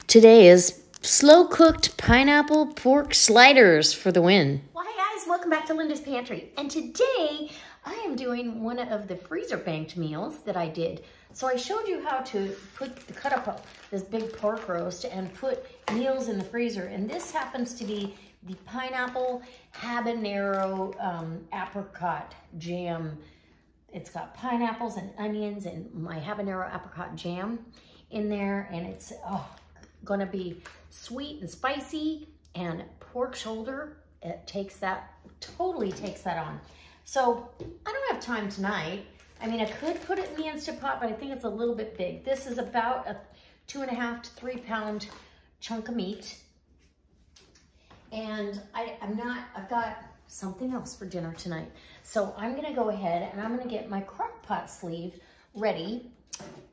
Today is slow-cooked pineapple pork sliders for the win. Well, hey guys, welcome back to Linda's Pantry. And today I am doing one of the freezer banked meals that I did. So I showed you how to cut up this big pork roast and put meals in the freezer. And this happens to be the pineapple habanero apricot jam. It's got pineapples and onions and my habanero apricot jam in there. And it's gonna be sweet and spicy, and pork shoulder, it totally takes that on. So I don't have time tonight. I mean, I could put it in the Instant Pot, but I think it's a little bit big. This is about a 2.5 to 3 pound chunk of meat. And I've got something else for dinner tonight. So I'm gonna go ahead and I'm gonna get my crock pot sleeve ready,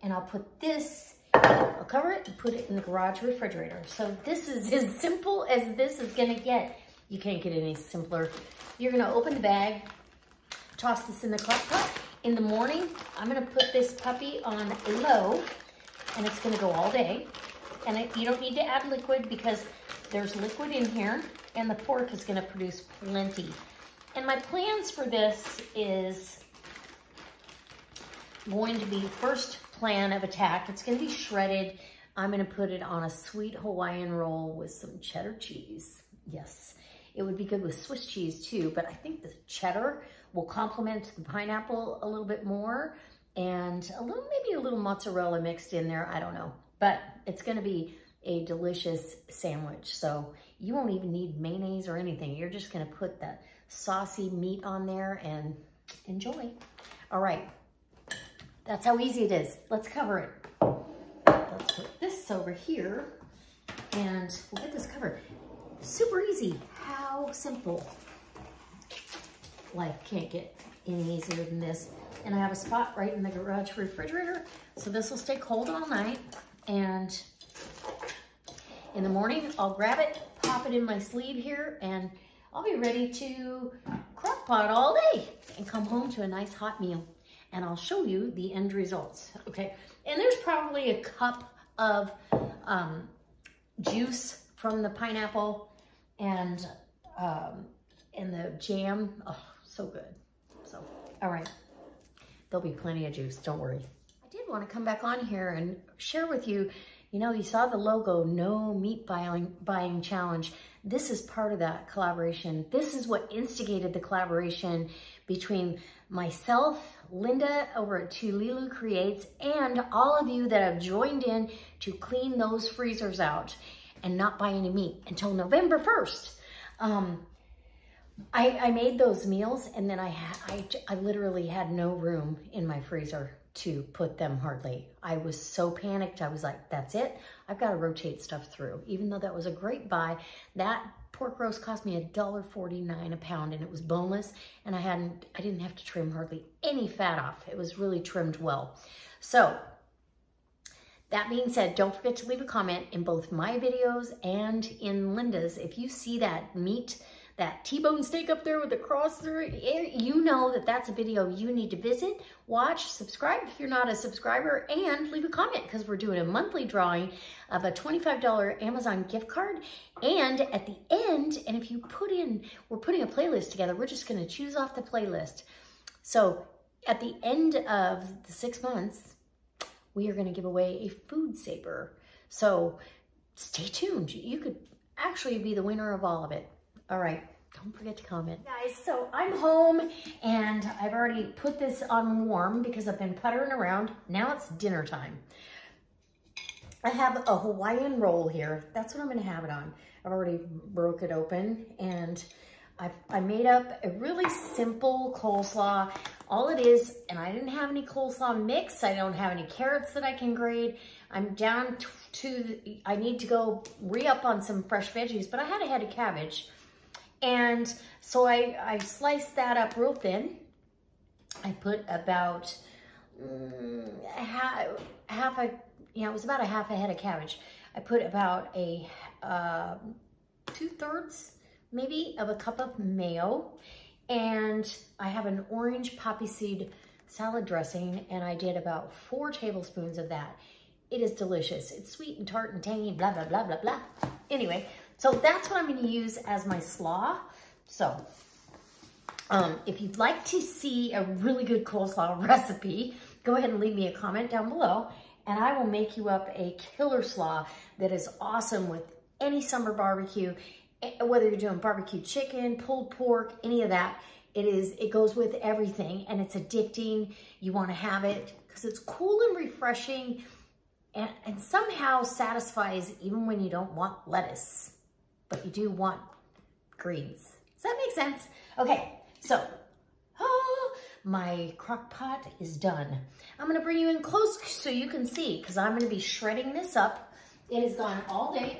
and I'll put this, I'll cover it and put it in the garage refrigerator. So this is as simple as this is gonna get. You can't get any simpler. You're gonna open the bag, toss this in the crock pot. In the morning, I'm gonna put this puppy on low, and it's gonna go all day. And you don't need to add liquid because there's liquid in here, and the pork is gonna produce plenty. And my plans for this is going to be first plan of attack. It's gonna be shredded. I'm gonna put it on a sweet Hawaiian roll with some cheddar cheese. Yes, it would be good with Swiss cheese too, but I think the cheddar will complement the pineapple a little bit more, and maybe a little mozzarella mixed in there, I don't know. But it's gonna be a delicious sandwich. So you won't even need mayonnaise or anything. You're just gonna put that saucy meat on there and enjoy. All right. That's how easy it is. Let's cover it. Let's put this over here and we'll get this covered. Super easy. How simple. Life can't get any easier than this. And I have a spot right in the garage refrigerator, so this will stay cold all night. And in the morning, I'll grab it, pop it in my sleeve here, and I'll be ready to crock pot all day and come home to a nice hot meal. And I'll show you the end results, okay? And there's probably a cup of juice from the pineapple and the jam. Oh, so good. So, all right. There'll be plenty of juice, don't worry. I did want to come back on here and share with you, you saw the logo, No Meat Buying Challenge. This is part of that collaboration. This is what instigated the collaboration between myself, Linda over at Tulilu Creates, and all of you that have joined in to clean those freezers out and not buy any meat until November 1st. I made those meals, and then I literally had no room in my freezer to put them hardly. I was so panicked. I was like, that's it. I've got to rotate stuff through. Even though that was a great buy, that pork roast cost me $1.49 a pound, and it was boneless, and I didn't have to trim hardly any fat off. It was really trimmed well. So that being said, don't forget to leave a comment in both my videos and in Linda's. If you see that meat, that T-bone steak up there with the cross through it, you know that that's a video you need to visit, watch, subscribe if you're not a subscriber, and leave a comment because we're doing a monthly drawing of a $25 Amazon gift card. And at the end, and if you we're putting a playlist together, we're just gonna choose off the playlist. So at the end of the 6 months, we are gonna give away a food saver. So stay tuned. You could actually be the winner of all of it. All right, don't forget to comment. Guys, so I'm home and I've already put this on warm because I've been puttering around. Now it's dinner time. I have a Hawaiian roll here. That's what I'm gonna have it on. I've already broke it open, and I made up a really simple coleslaw. All it is, and I didn't have any coleslaw mix. I don't have any carrots that I can grate. I'm down I need to go re-up on some fresh veggies, but I had a head of cabbage. And so I sliced that up real thin. I put about it was about a half a head of cabbage. I put about a 2/3 maybe of a cup of mayo. And I have an orange poppy seed salad dressing, and I did about 4 tablespoons of that. It is delicious. It's sweet and tart and tangy, blah, blah, blah, blah, blah. Anyway, so that's what I'm gonna use as my slaw. So, if you'd like to see a really good coleslaw recipe, go ahead and leave me a comment down below, and I will make you up a killer slaw that is awesome with any summer barbecue, whether you're doing barbecue chicken, pulled pork, any of that. It goes with everything, and it's addicting. You want to have it because it's cool and refreshing, and somehow satisfies even when you don't want lettuce, but you do want greens. Does that make sense? Okay, so my crock pot is done. I'm gonna bring you in close so you can see, because I'm gonna be shredding this up. It has gone all day,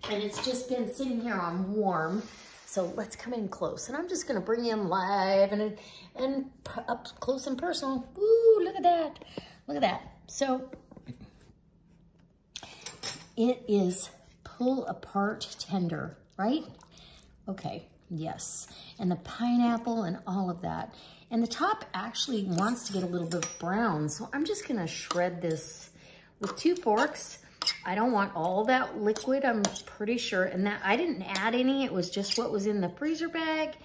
and it's just been sitting here on warm. So let's come in close, and I'm just gonna bring you in live and up close and personal. Ooh, look at that, look at that. So it is pull apart tender, right? Okay, yes, and the pineapple and all of that. And the top actually wants to get a little bit brown, so I'm just gonna shred this with 2 forks. I don't want all that liquid, I'm pretty sure. And that I didn't add any, it was just what was in the freezer bag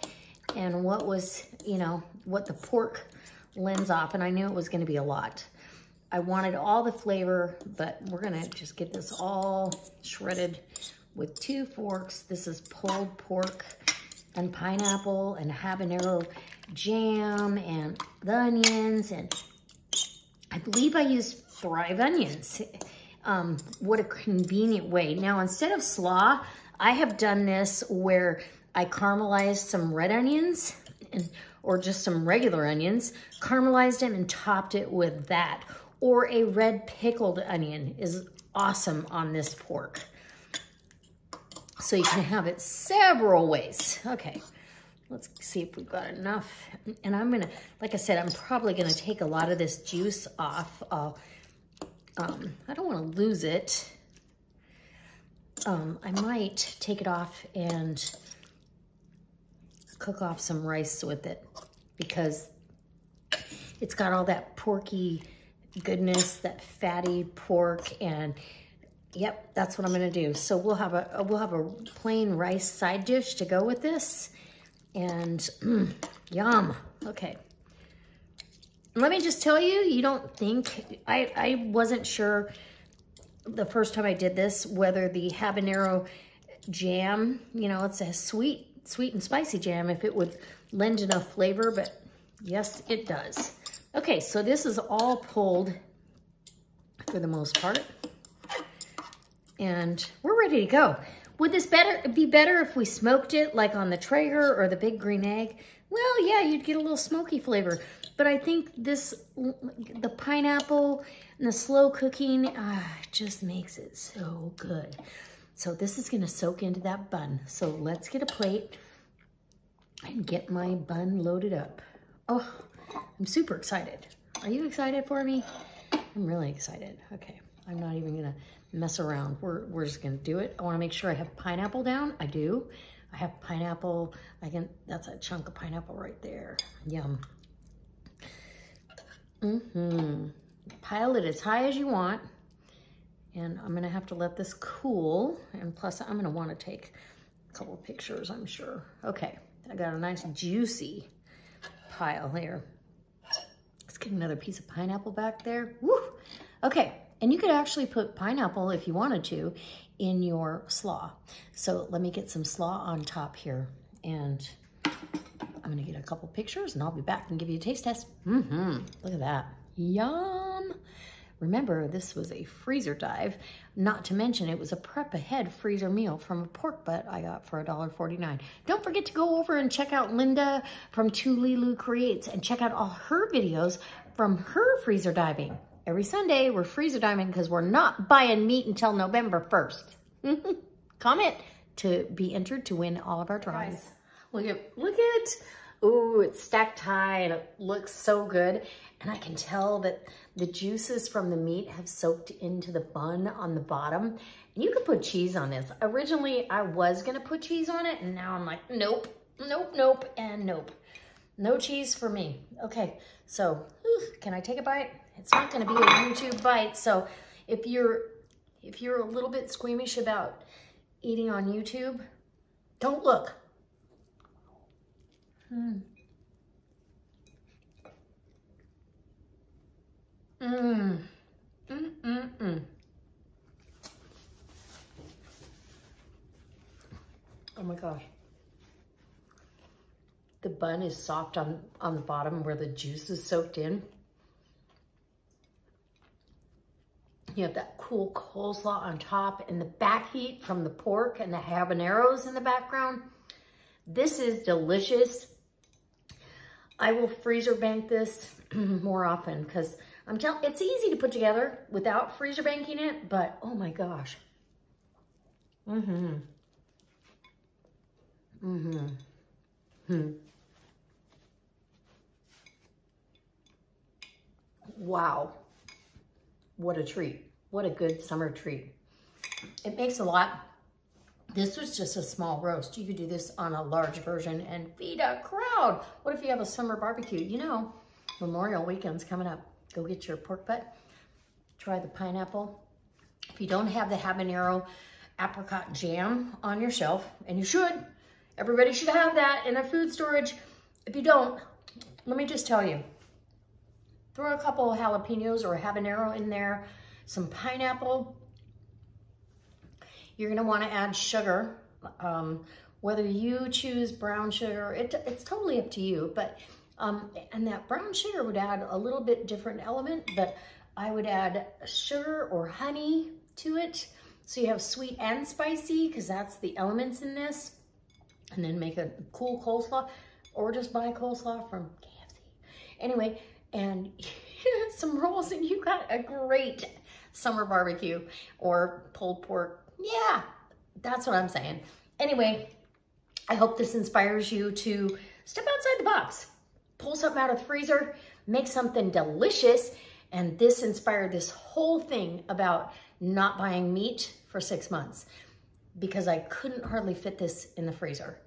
and what was, you know, what the pork lends off. And I knew it was gonna be a lot. I wanted all the flavor, but we're gonna just get this all shredded with 2 forks. This is pulled pork and pineapple and habanero jam and the onions. And I believe I used Thrive onions. What a convenient way. Now, instead of slaw, I have done this where I caramelized some red onions or just some regular onions, caramelized them and topped it with that. Or a red pickled onion is awesome on this pork. So you can have it several ways. Okay, let's see if we've got enough. And I'm gonna, like I said, I'm probably gonna take a lot of this juice off. I don't want to lose it. I might take it off and cook off some rice with it, because it's got all that porky goodness, that fatty pork, and yep, that's what I'm gonna do. So we'll have a plain rice side dish to go with this, and yum. Okay. Let me just tell you, you don't think, I wasn't sure the first time I did this, whether the habanero jam, you know, it's a sweet and spicy jam, if it would lend enough flavor, but yes, it does. Okay, so this is all pulled for the most part, and we're ready to go. Would this be better if we smoked it like on the Traeger or the Big Green Egg? Well, yeah, you'd get a little smoky flavor. But I think the pineapple and the slow cooking just makes it so good. So this is gonna soak into that bun. So let's get a plate and get my bun loaded up. Oh, I'm super excited. Are you excited for me? I'm really excited. Okay, I'm not even gonna mess around. We're just gonna do it. I wanna make sure I have pineapple down. I do. I have pineapple. That's a chunk of pineapple right there. Yum. Pile it as high as you want. And I'm gonna have to let this cool. And plus I'm gonna wanna take a couple of pictures, I'm sure. Okay, I got a nice juicy pile here. Let's get another piece of pineapple back there. Woo! Okay, and you could actually put pineapple, if you wanted to, in your slaw. So let me get some slaw on top here. And I'm gonna get a couple pictures and I'll be back and give you a taste test. Look at that, yum. Remember, this was a freezer dive, not to mention it was a prep ahead freezer meal from a pork butt I got for $1.49. Don't forget to go over and check out Linda from Tulilu Creates and check out all her videos from her freezer diving. Every Sunday, we're freezer diving because we're not buying meat until November 1st. Comment to be entered to win all of our drawings. Look at, ooh, it's stacked high and it looks so good. And I can tell that the juices from the meat have soaked into the bun on the bottom. And you can put cheese on this. Originally, I was gonna put cheese on it, and now I'm like, nope, nope, nope, and nope. No cheese for me. Okay, so can I take a bite? It's not gonna be a YouTube bite, so If you're a little bit squeamish about eating on YouTube, don't look. Oh my gosh. The bun is soft on the bottom where the juice is soaked in. You have that cool coleslaw on top and the back heat from the pork and the habaneros in the background. This is delicious. I will freezer bank this more often because I'm telling, it's easy to put together without freezer banking it, but oh my gosh. Wow. What a treat. What a good summer treat. It makes a lot. This was just a small roast. You could do this on a large version and feed a crowd. What if you have a summer barbecue? You know, Memorial Weekend's coming up. Go get your pork butt. Try the pineapple. If you don't have the habanero apricot jam on your shelf, and you should, everybody should have that in their food storage. If you don't, let me just tell you, throw a couple of jalapenos or habanero in there, some pineapple. You're gonna wanna add sugar. Whether you choose brown sugar, it's totally up to you, but, and that brown sugar would add a little bit different element, but I would add sugar or honey to it. So you have sweet and spicy, because that's the elements in this. And then make a cool coleslaw, or just buy coleslaw from KFC. Anyway, and some rolls, and you got a great summer barbecue or pulled pork. Yeah, that's what I'm saying. Anyway, I hope this inspires you to step outside the box, pull something out of the freezer, make something delicious. And this inspired this whole thing about not buying meat for 6 months because I couldn't hardly fit this in the freezer.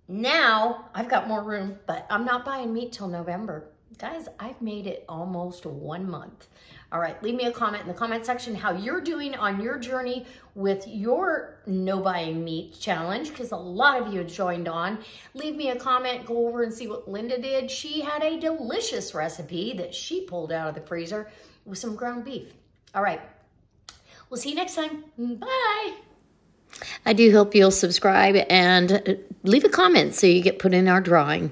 Now I've got more room, but I'm not buying meat till November. Guys, I've made it almost 1 month. All right, leave me a comment in the comment section how you're doing on your journey with your no buying meat challenge, because a lot of you have joined on. Leave me a comment, go over and see what Linda did. She had a delicious recipe that she pulled out of the freezer with some ground beef. All right, we'll see you next time. Bye. I do hope you'll subscribe and leave a comment so you get put in our drawing.